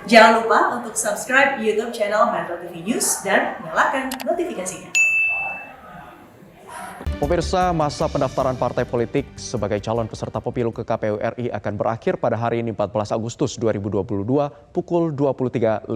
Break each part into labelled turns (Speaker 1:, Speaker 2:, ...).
Speaker 1: Jangan lupa untuk subscribe YouTube channel Metro TV News dan nyalakan notifikasinya.
Speaker 2: Pemirsa, masa pendaftaran partai politik sebagai calon peserta pemilu ke KPU RI akan berakhir pada hari ini 14 Agustus 2022 pukul 23:59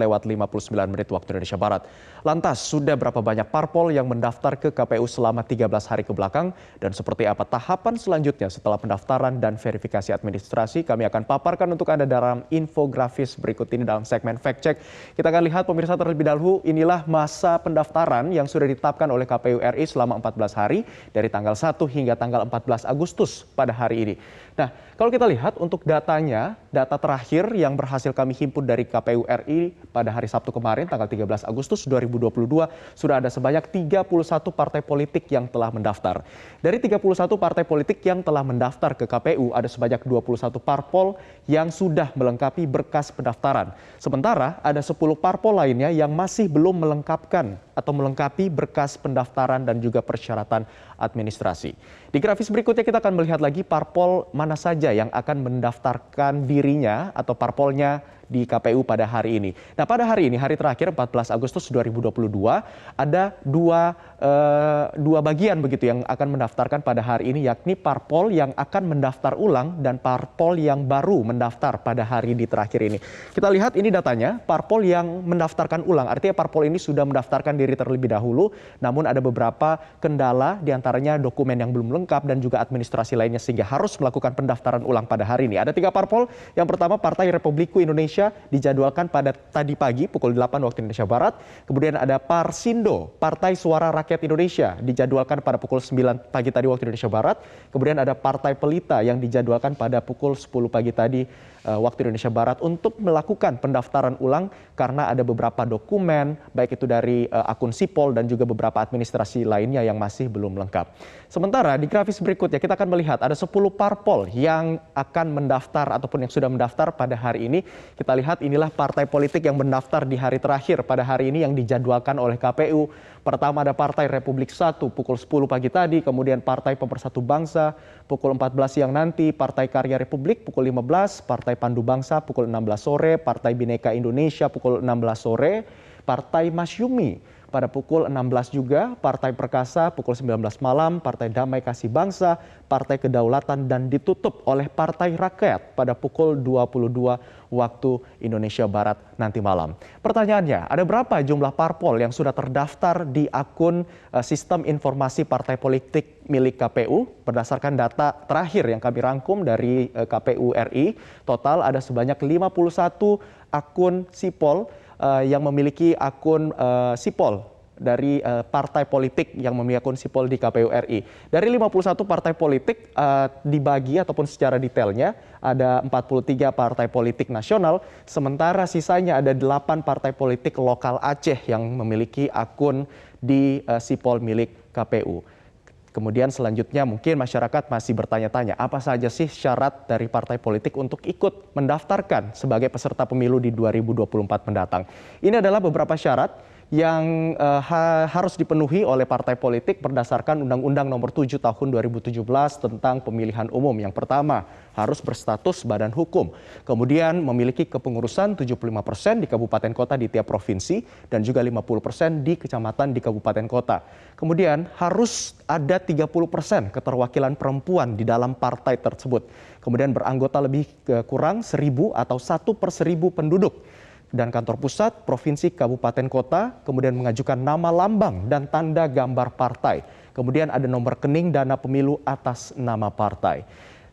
Speaker 2: waktu Indonesia Barat. Lantas, sudah berapa banyak parpol yang mendaftar ke KPU selama 13 hari ke belakang? Dan seperti apa tahapan selanjutnya setelah pendaftaran dan verifikasi administrasi? Kami akan paparkan untuk Anda dalam infografis berikut ini dalam segmen Fact Check. Kita akan lihat pemirsa terlebih dahulu, inilah masa pendaftaran yang sudah ditetapkan oleh KPU RI selama 14 hari dari tanggal 1 hingga tanggal 14 Agustus pada hari ini. Nah, kalau kita lihat untuk datanya, data terakhir yang berhasil kami himpun dari KPU RI pada hari Sabtu kemarin, tanggal 13 Agustus 2022, sudah ada sebanyak 31 partai politik yang telah mendaftar. Dari 31 partai politik yang telah mendaftar ke KPU, ada sebanyak 21 parpol yang sudah melengkapi berkas pendaftaran. Sementara ada 10 parpol lainnya yang masih belum melengkapkan atau melengkapi berkas pendaftaran dan juga persyaratan administrasi. Di grafis berikutnya kita akan melihat lagi parpol mana saja yang akan mendaftarkan dirinya atau parpolnya di KPU pada hari ini. Nah, pada hari ini, hari terakhir 14 Agustus 2022, ada dua bagian begitu yang akan mendaftarkan pada hari ini, yakni parpol yang akan mendaftar ulang dan parpol yang baru mendaftar pada hari di terakhir ini. Kita lihat ini datanya, parpol yang mendaftarkan ulang, artinya parpol ini sudah mendaftarkan diri terlebih dahulu, namun ada beberapa kendala, diantaranya dokumen yang belum lengkap dan juga administrasi lainnya sehingga harus melakukan pendaftaran ulang pada hari ini. Ada 3 parpol, yang pertama Partai Republiku Indonesia dijadwalkan pada tadi pagi pukul 8 waktu Indonesia Barat. Kemudian ada Parsindo, Partai Suara Rakyat Indonesia, dijadwalkan pada pukul 9 pagi tadi waktu Indonesia Barat. Kemudian ada Partai Pelita yang dijadwalkan pada pukul 10 pagi tadi waktu Indonesia Barat untuk melakukan pendaftaran ulang karena ada beberapa dokumen, baik itu dari akun sipol dan juga beberapa administrasi lainnya yang masih belum lengkap. Sementara di grafis berikutnya kita akan melihat ada 10 parpol yang akan mendaftar ataupun yang sudah mendaftar pada hari ini. Kita lihat inilah partai politik yang mendaftar di hari terakhir pada hari ini yang dijadwalkan oleh KPU. Pertama ada Partai Republik 1 pukul 10 pagi tadi, kemudian Partai Pemersatu Bangsa pukul 14 siang nanti, Partai Karya Republik pukul 15, Partai Pandu Bangsa pukul 16 sore, Partai Bhinneka Indonesia pukul 16 sore, Partai Masyumi pada pukul 16 juga, Partai Perkasa pukul 19 malam, Partai Damai Kasih Bangsa, Partai Kedaulatan dan ditutup oleh Partai Rakyat pada pukul 22 waktu Indonesia Barat nanti malam. Pertanyaannya, ada berapa jumlah parpol yang sudah terdaftar di akun sistem informasi partai politik milik KPU? Berdasarkan data terakhir yang kami rangkum dari KPU RI, total ada sebanyak 51 akun sipol yang memiliki akun sipol dari partai politik yang memiliki akun sipol di KPU RI. Dari 51 partai politik dibagi ataupun secara detailnya ada 43 partai politik nasional, sementara sisanya ada 8 partai politik lokal Aceh yang memiliki akun di sipol milik KPU. Kemudian selanjutnya mungkin masyarakat masih bertanya-tanya apa saja sih syarat dari partai politik untuk ikut mendaftarkan sebagai peserta pemilu di 2024 mendatang. Ini adalah beberapa syarat yang harus dipenuhi oleh partai politik berdasarkan Undang-Undang Nomor 7 Tahun 2017 tentang Pemilihan Umum. Yang pertama, harus berstatus badan hukum. Kemudian memiliki kepengurusan 75% di kabupaten kota di tiap provinsi dan juga 50% di kecamatan di kabupaten kota. Kemudian harus ada 30% keterwakilan perempuan di dalam partai tersebut. Kemudian beranggota lebih kurang 1.000 atau 1/1000 penduduk. Dan kantor pusat, provinsi, kabupaten, kota, kemudian mengajukan nama lambang dan tanda gambar partai. Kemudian ada nomor rekening dana pemilu atas nama partai.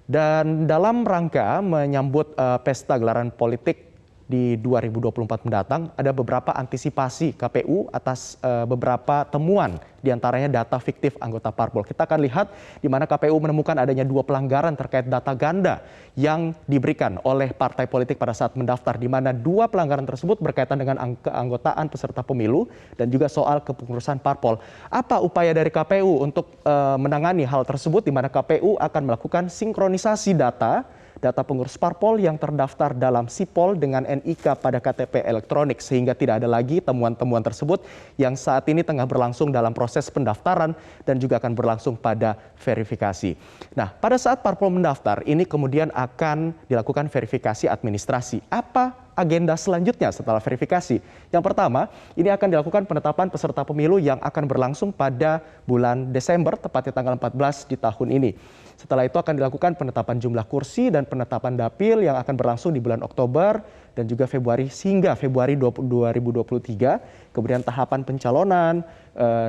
Speaker 2: Dan dalam rangka menyambut pesta gelaran politik di 2024 mendatang, ada beberapa antisipasi KPU atas beberapa temuan, diantaranya data fiktif anggota parpol. Kita akan lihat di mana KPU menemukan adanya 2 pelanggaran terkait data ganda yang diberikan oleh partai politik pada saat mendaftar, di mana 2 pelanggaran tersebut berkaitan dengan keanggotaan peserta pemilu dan juga soal kepengurusan parpol. Apa upaya dari KPU untuk menangani hal tersebut, di mana KPU akan melakukan sinkronisasi data pengurus parpol yang terdaftar dalam sipol dengan NIK pada KTP elektronik, sehingga tidak ada lagi temuan-temuan tersebut yang saat ini tengah berlangsung dalam proses pendaftaran dan juga akan berlangsung pada verifikasi. Nah, pada saat parpol mendaftar ini kemudian akan dilakukan verifikasi administrasi. Apa agenda selanjutnya setelah verifikasi. Yang pertama, ini akan dilakukan penetapan peserta pemilu yang akan berlangsung pada bulan Desember, tepatnya tanggal 14 di tahun ini. Setelah itu akan dilakukan penetapan jumlah kursi dan penetapan dapil yang akan berlangsung di bulan Oktober dan juga Februari hingga Februari 2023. Kemudian tahapan pencalonan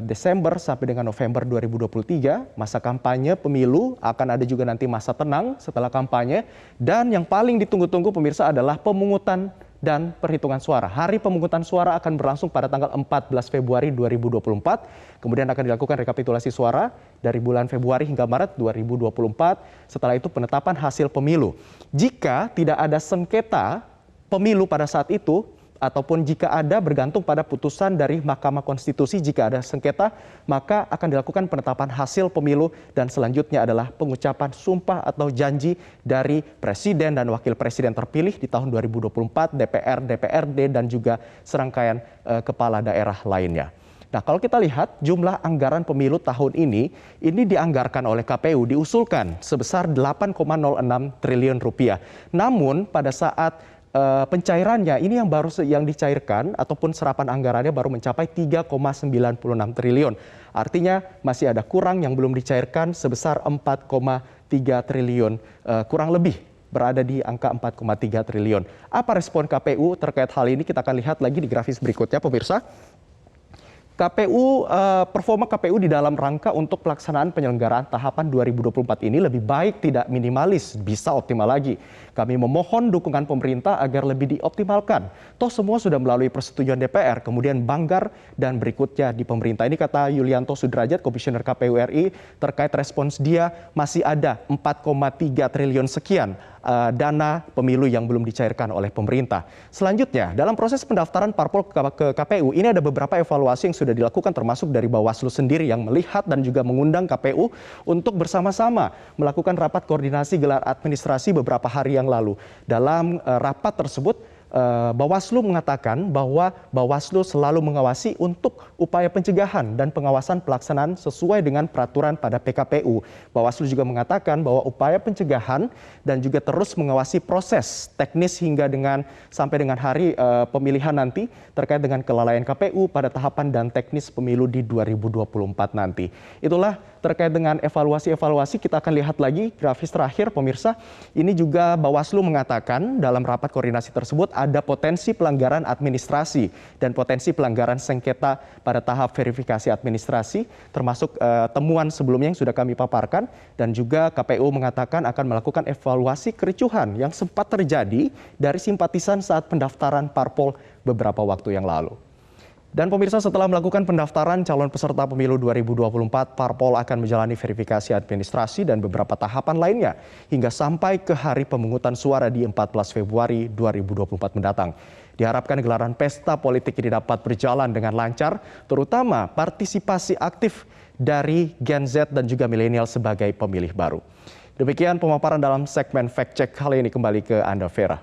Speaker 2: Desember sampai dengan November 2023. Masa kampanye pemilu, akan ada juga nanti masa tenang setelah kampanye. Dan yang paling ditunggu-tunggu pemirsa adalah pemungutan dan perhitungan suara. Hari pemungutan suara akan berlangsung pada tanggal 14 Februari 2024. Kemudian akan dilakukan rekapitulasi suara dari bulan Februari hingga Maret 2024. Setelah itu penetapan hasil pemilu. Jika tidak ada sengketa pemilu pada saat itu, ataupun jika ada bergantung pada putusan dari Mahkamah Konstitusi, jika ada sengketa maka akan dilakukan penetapan hasil pemilu dan selanjutnya adalah pengucapan sumpah atau janji dari Presiden dan Wakil Presiden terpilih di tahun 2024, DPR, DPRD dan juga serangkaian kepala daerah lainnya. Nah, kalau kita lihat jumlah anggaran pemilu tahun ini dianggarkan oleh KPU diusulkan sebesar 8,06 triliun rupiah. Namun pada saat pencairannya ini yang dicairkan ataupun serapan anggarannya baru mencapai 3,96 triliun. Artinya masih ada kurang yang belum dicairkan sebesar 4,3 triliun, kurang lebih berada di angka 4,3 triliun. Apa respon KPU terkait hal ini? Kita akan lihat lagi di grafis berikutnya pemirsa. Performa KPU di dalam rangka untuk pelaksanaan penyelenggaraan tahapan 2024 ini lebih baik tidak minimalis, bisa optimal lagi. Kami memohon dukungan pemerintah agar lebih dioptimalkan. Toh semua sudah melalui persetujuan DPR, kemudian banggar dan berikutnya di pemerintah. Ini kata Yulianto Sudrajat, Komisioner KPU RI, terkait respons dia masih ada 4,3 triliun sekian dana pemilu yang belum dicairkan oleh pemerintah. Selanjutnya, dalam proses pendaftaran parpol ke KPU, ini ada beberapa evaluasi yang sudah dilakukan termasuk dari Bawaslu sendiri yang melihat dan juga mengundang KPU untuk bersama-sama melakukan rapat koordinasi gelar administrasi beberapa hari yang lalu. Dalam rapat tersebut, Bawaslu mengatakan bahwa Bawaslu selalu mengawasi untuk upaya pencegahan dan pengawasan pelaksanaan sesuai dengan peraturan pada PKPU. Bawaslu juga mengatakan bahwa upaya pencegahan dan juga terus mengawasi proses teknis hingga sampai dengan hari pemilihan nanti terkait dengan kelalaian KPU pada tahapan dan teknis pemilu di 2024 nanti. Itulah terkait dengan evaluasi-evaluasi. Kita akan lihat lagi grafis terakhir pemirsa. Ini juga Bawaslu mengatakan dalam rapat koordinasi tersebut ada potensi pelanggaran administrasi dan potensi pelanggaran sengketa pada tahap verifikasi administrasi, termasuk temuan sebelumnya yang sudah kami paparkan, dan juga KPU mengatakan akan melakukan evaluasi kericuhan yang sempat terjadi dari simpatisan saat pendaftaran parpol beberapa waktu yang lalu. Dan pemirsa, setelah melakukan pendaftaran calon peserta pemilu 2024, parpol akan menjalani verifikasi administrasi dan beberapa tahapan lainnya hingga sampai ke hari pemungutan suara di 14 Februari 2024 mendatang. Diharapkan gelaran pesta politik ini dapat berjalan dengan lancar, terutama partisipasi aktif dari Gen Z dan juga milenial sebagai pemilih baru. Demikian pemaparan dalam segmen Fact Check kali ini, kembali ke Anda Vera.